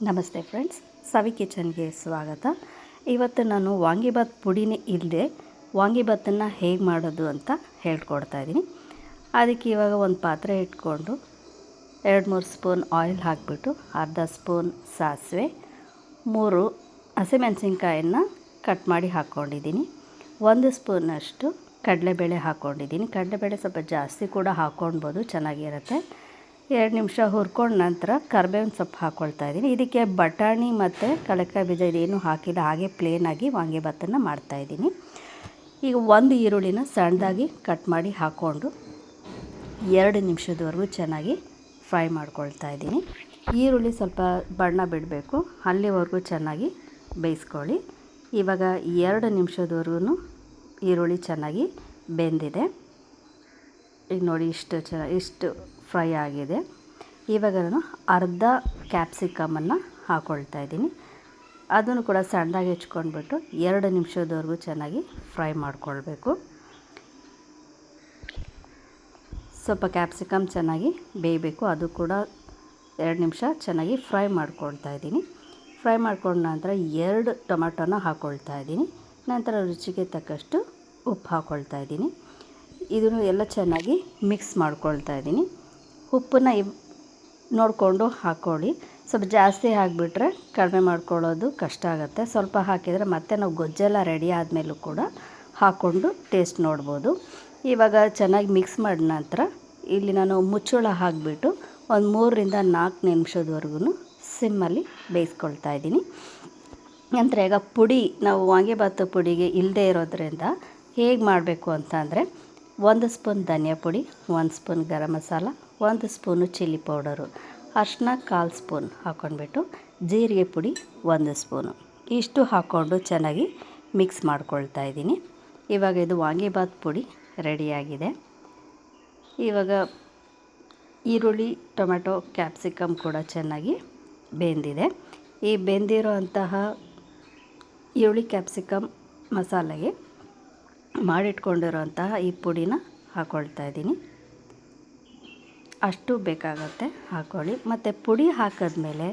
ನಮಸ್ತೆ ಫ್ರೆಂಡ್ಸ್, ಸವಿ ಕಿಚನ್ಗೆ ಸ್ವಾಗತ. ಇವತ್ತು ನಾನು ವಾಂಗಿಬಾತ್ ಪುಡಿನೇ ಇಲ್ಲದೆ ವಾಂಗಿಬಾತನ್ನು ಹೇಗೆ ಮಾಡೋದು ಅಂತ ಹೇಳ್ಕೊಡ್ತಾ ಇದ್ದೀನಿ. ಅದಕ್ಕೆ ಇವಾಗ ಒಂದು ಪಾತ್ರೆ ಇಟ್ಕೊಂಡು 2-3 ಸ್ಪೂನ್ ಆಯಿಲ್ ಹಾಕಿಬಿಟ್ಟು ಅರ್ಧ ಸ್ಪೂನ್ ಸಾಸಿವೆ, 3 ಹಸಿಮೆಣಸಿನ್ಕಾಯನ್ನು ಕಟ್ ಮಾಡಿ ಹಾಕ್ಕೊಂಡಿದ್ದೀನಿ. 1 ಸ್ಪೂನಷ್ಟು ಕಡಲೆಬೇಳೆ ಹಾಕ್ಕೊಂಡಿದ್ದೀನಿ. ಕಡಲೆಬೇಳೆ ಸ್ವಲ್ಪ ಜಾಸ್ತಿ ಕೂಡ ಹಾಕ್ಕೊಳ್ಬೋದು, ಚೆನ್ನಾಗಿರುತ್ತೆ. 2 ನಿಮಿಷ ಹುರ್ಕೊಂಡು ನಂತರ ಕರಿಬೇವಿನ ಸೊಪ್ಪು ಹಾಕ್ಕೊಳ್ತಾ ಇದ್ದೀನಿ. ಇದಕ್ಕೆ ಬಟಾಣಿ ಮತ್ತು ಕಡಲೆಕಾಯಿ ಬೀಜ ಇದೇನು ಹಾಕಿಲ್ಲ, ಹಾಗೆ ಪ್ಲೇನಾಗಿ ವಾಂಗಿಬಾತನ್ನು ಮಾಡ್ತಾಯಿದ್ದೀನಿ. ಈಗ 1 ಈರುಳ್ಳಿನ ಸಣ್ಣದಾಗಿ ಕಟ್ ಮಾಡಿ ಹಾಕ್ಕೊಂಡು 2 ನಿಮಿಷದವರೆಗೂ ಚೆನ್ನಾಗಿ ಫ್ರೈ ಮಾಡ್ಕೊಳ್ತಾ ಇದ್ದೀನಿ. ಈರುಳ್ಳಿ ಸ್ವಲ್ಪ ಬಣ್ಣ ಬಿಡಬೇಕು, ಅಲ್ಲಿವರೆಗೂ ಚೆನ್ನಾಗಿ ಬೇಯಿಸ್ಕೊಳ್ಳಿ. ಇವಾಗ 2 ನಿಮಿಷದವರೆಗೂ ಈರುಳ್ಳಿ ಚೆನ್ನಾಗಿ ಬೆಂದಿದೆ. ಈಗ ನೋಡಿ ಇಷ್ಟು ಫ್ರೈ ಆಗಿದೆ. ಇವಾಗ ನಾನು ಅರ್ಧ ಕ್ಯಾಪ್ಸಿಕಮನ್ನು ಹಾಕ್ಕೊಳ್ತಾ ಇದ್ದೀನಿ. ಅದನ್ನು ಕೂಡ ಸಣ್ಣದಾಗಿ ಹೆಚ್ಕೊಂಡ್ಬಿಟ್ಟು 2 ನಿಮಿಷದವರೆಗೂ ಚೆನ್ನಾಗಿ ಫ್ರೈ ಮಾಡ್ಕೊಳ್ಬೇಕು. ಸ್ವಲ್ಪ ಕ್ಯಾಪ್ಸಿಕಮ್ ಚೆನ್ನಾಗಿ ಬೇಯಬೇಕು, ಅದು ಕೂಡ 2 ನಿಮಿಷ ಚೆನ್ನಾಗಿ ಫ್ರೈ ಮಾಡ್ಕೊಳ್ತಾ ಇದ್ದೀನಿ. ಫ್ರೈ ಮಾಡ್ಕೊಂಡ ನಂತರ 2 ಟೊಮೆಟೊನ ಹಾಕ್ಕೊಳ್ತಾ ಇದ್ದೀನಿ. ನಂತರ ರುಚಿಗೆ ತಕ್ಕಷ್ಟು ಉಪ್ಪು ಹಾಕ್ಕೊಳ್ತಾ ಇದ್ದೀನಿ. ಇದನ್ನು ಎಲ್ಲ ಚೆನ್ನಾಗಿ ಮಿಕ್ಸ್ ಮಾಡ್ಕೊಳ್ತಾ ಇದ್ದೀನಿ. ಉಪ್ಪನ್ನು ನೋಡಿಕೊಂಡು ಹಾಕ್ಕೊಳ್ಳಿ. ಸ್ವಲ್ಪ ಜಾಸ್ತಿ ಹಾಕಿಬಿಟ್ರೆ ಕಡಿಮೆ ಮಾಡ್ಕೊಳ್ಳೋದು ಕಷ್ಟ ಆಗುತ್ತೆ. ಸ್ವಲ್ಪ ಹಾಕಿದರೆ ಮತ್ತೆ ನಾವು ಗೊಜ್ಜೆಲ್ಲ ರೆಡಿ ಆದಮೇಲೂ ಕೂಡ ಹಾಕ್ಕೊಂಡು ಟೇಸ್ಟ್ ನೋಡ್ಬೋದು. ಇವಾಗ ಚೆನ್ನಾಗಿ ಮಿಕ್ಸ್ ಮಾಡಿದ ನಂತರ ಇಲ್ಲಿ ನಾನು ಮುಚ್ಚಳ ಹಾಕಿಬಿಟ್ಟು ಒಂದು 3-4 ನಿಮಿಷದವರೆಗೂ ಸಿಮ್ಮಲ್ಲಿ ಬೇಯಿಸ್ಕೊಳ್ತಾ ಇದ್ದೀನಿ. ನಂತರ ಈಗ ಪುಡಿ, ನಾವು ವಾಂಗಿಬಾತು ಪುಡಿಗೆ ಇಲ್ಲದೇ ಇರೋದ್ರಿಂದ ಹೇಗೆ ಮಾಡಬೇಕು ಅಂತ ಅಂದರೆ 1 ಸ್ಪೂನ್ ಧನಿಯಾ ಪುಡಿ, 1 spoon garam masala, 1 spoon chilli powder, ಅರಿಶಿನ 1/4 ಸ್ಪೂನ್ ಹಾಕ್ಕೊಂಡ್ಬಿಟ್ಟು ಜೀರಿಗೆ ಪುಡಿ 1 ಸ್ಪೂನು ಇಷ್ಟು ಹಾಕ್ಕೊಂಡು ಚೆನ್ನಾಗಿ ಮಿಕ್ಸ್ ಮಾಡ್ಕೊಳ್ತಾ ಇದ್ದೀನಿ. ಇವಾಗ ಇದು ವಾಂಗಿಬಾತ್ ಪುಡಿ ರೆಡಿಯಾಗಿದೆ. ಇವಾಗ ಈರುಳ್ಳಿ, ಟೊಮೆಟೊ, ಕ್ಯಾಪ್ಸಿಕಮ್ ಕೂಡ ಚೆನ್ನಾಗಿ ಬೆಂದಿದೆ. ಈ ಬೆಂದಿರೋ ಅಂತಹ ಈರುಳ್ಳಿ ಕ್ಯಾಪ್ಸಿಕಮ್ ಮಸಾಲೆಗೆ ಮಾಡಿಟ್ಕೊಂಡಿರೋಂತಹ ಈ ಪುಡಿನ ಹಾಕ್ಕೊಳ್ತಾ ಇದ್ದೀನಿ. ಅಷ್ಟು ಬೇಕಾಗತ್ತೆ, ಹಾಕ್ಕೊಳ್ಳಿ. ಮತ್ತು ಪುಡಿ ಹಾಕಿದ್ಮೇಲೆ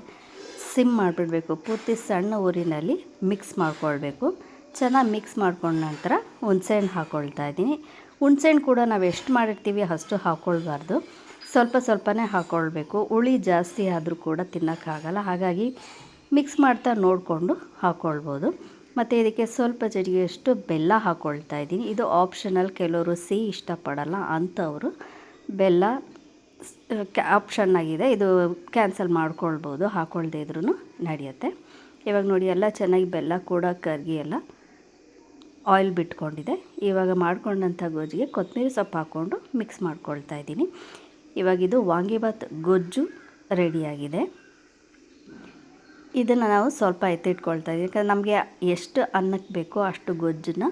ಸಿಮ್ ಮಾಡಿಬಿಡಬೇಕು, ಪೂರ್ತಿ ಸಣ್ಣ ಊರಿನಲ್ಲಿ ಮಿಕ್ಸ್ ಮಾಡ್ಕೊಳ್ಬೇಕು. ಚೆನ್ನಾಗಿ ಮಿಕ್ಸ್ ಮಾಡ್ಕೊಂಡ ನಂತರ ಹುಣಸೆಹಣ್ಣು ಹಾಕ್ಕೊಳ್ತಾ ಇದ್ದೀನಿ. ಹುಣಸೆಹಣ್ಣು ಕೂಡ ನಾವು ಎಷ್ಟು ಮಾಡಿರ್ತೀವಿ ಅಷ್ಟು ಹಾಕ್ಕೊಳ್ಬಾರ್ದು, ಸ್ವಲ್ಪ ಸ್ವಲ್ಪನೇ ಹಾಕ್ಕೊಳ್ಬೇಕು. ಹುಳಿ ಜಾಸ್ತಿ ಆದರೂ ಕೂಡ ತಿನ್ನೋಕ್ಕಾಗಲ್ಲ, ಹಾಗಾಗಿ ಮಿಕ್ಸ್ ಮಾಡ್ತಾ ನೋಡಿಕೊಂಡು ಹಾಕ್ಕೊಳ್ಬೋದು. ಮತ್ತು ಇದಕ್ಕೆ ಸ್ವಲ್ಪ ಜಡಿಗೆಯಷ್ಟು ಬೆಲ್ಲ ಹಾಕ್ಕೊಳ್ತಾ ಇದ್ದೀನಿ. ಇದು ಆಪ್ಷನಲ್, ಕೆಲವರು ಸಿಹಿ ಇಷ್ಟಪಡಲ್ಲ ಅಂಥವರು ಬೆಲ್ಲ ಆಪ್ಷನ್ ಆಗಿದೆ, ಇದು ಕ್ಯಾನ್ಸಲ್ ಮಾಡ್ಕೊಳ್ಬೋದು, ಹಾಕ್ಕೊಳ್ದೇ ಇದ್ರೂ ನಡೆಯುತ್ತೆ. ಇವಾಗ ನೋಡಿ ಎಲ್ಲ ಚೆನ್ನಾಗಿ ಬೆಲ್ಲ ಕೂಡ ಕರಗಿ ಎಲ್ಲ ಆಯಿಲ್ ಬಿಟ್ಕೊಂಡಿದೆ. ಇವಾಗ ಮಾಡ್ಕೊಂಡಂಥ ಗೊಜ್ಜಿಗೆ ಕೊತ್ತಂಬರಿ ಸೊಪ್ಪು ಹಾಕ್ಕೊಂಡು ಮಿಕ್ಸ್ ಮಾಡ್ಕೊಳ್ತಾ ಇದ್ದೀನಿ. ಇವಾಗಿದು ವಾಂಗಿಬಾತ್ ಗೊಜ್ಜು ರೆಡಿಯಾಗಿದೆ. ಇದನ್ನು ನಾವು ಸ್ವಲ್ಪ ಎತ್ತಿಟ್ಕೊಳ್ತಾ ಇದ್ದೀವಿ, ಯಾಕಂದರೆ ನಮಗೆ ಎಷ್ಟು ಅನ್ನಕ್ಕೆ ಬೇಕೋ ಅಷ್ಟು ಗೊಜ್ಜನ್ನು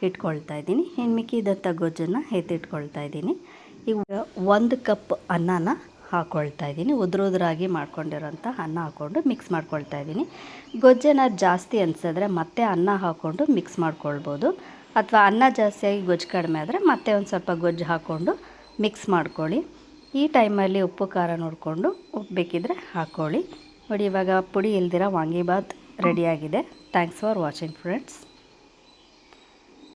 ಇಟ್ಕೊಳ್ತಾ ಇದ್ದೀನಿ. ಇನ್ನು ಮಿಕ್ಕಿದಂಥ ಗೊಜ್ಜನ್ನು ಎತ್ತಿಟ್ಕೊಳ್ತಾ ಇದ್ದೀನಿ. ಈಗ 1 ಕಪ್ ಅನ್ನನ ಹಾಕ್ಕೊಳ್ತಾ ಇದ್ದೀನಿ. ಉದುರಾಗಿ ಮಾಡ್ಕೊಂಡಿರೋಂಥ ಅನ್ನ ಹಾಕ್ಕೊಂಡು ಮಿಕ್ಸ್ ಮಾಡ್ಕೊಳ್ತಾ ಇದ್ದೀನಿ. ಗೊಜ್ಜನ್ನು ಜಾಸ್ತಿ ಅನಿಸಿದ್ರೆ ಮತ್ತೆ ಅನ್ನ ಹಾಕ್ಕೊಂಡು ಮಿಕ್ಸ್ ಮಾಡ್ಕೊಳ್ಬೋದು, ಅಥವಾ ಅನ್ನ ಜಾಸ್ತಿಯಾಗಿ ಗೊಜ್ಜು ಕಡಿಮೆ ಆದರೆ ಮತ್ತೆ ಒಂದು ಸ್ವಲ್ಪ ಗೊಜ್ಜು ಹಾಕ್ಕೊಂಡು ಮಿಕ್ಸ್ ಮಾಡ್ಕೊಳ್ಳಿ. ಈ ಟೈಮಲ್ಲಿ ಉಪ್ಪು ಖಾರ ನೋಡಿಕೊಂಡು ಉಪ್ಪು ಬೇಕಿದ್ದರೆ ಹಾಕ್ಕೊಳ್ಳಿ. ನೋಡಿ, ಇವಾಗ ಪುಡಿ ಇಲ್ದಿರ ವಾಂಗಿಬಾತ್ ರೆಡಿಯಾಗಿದೆ. Thanks for watching friends.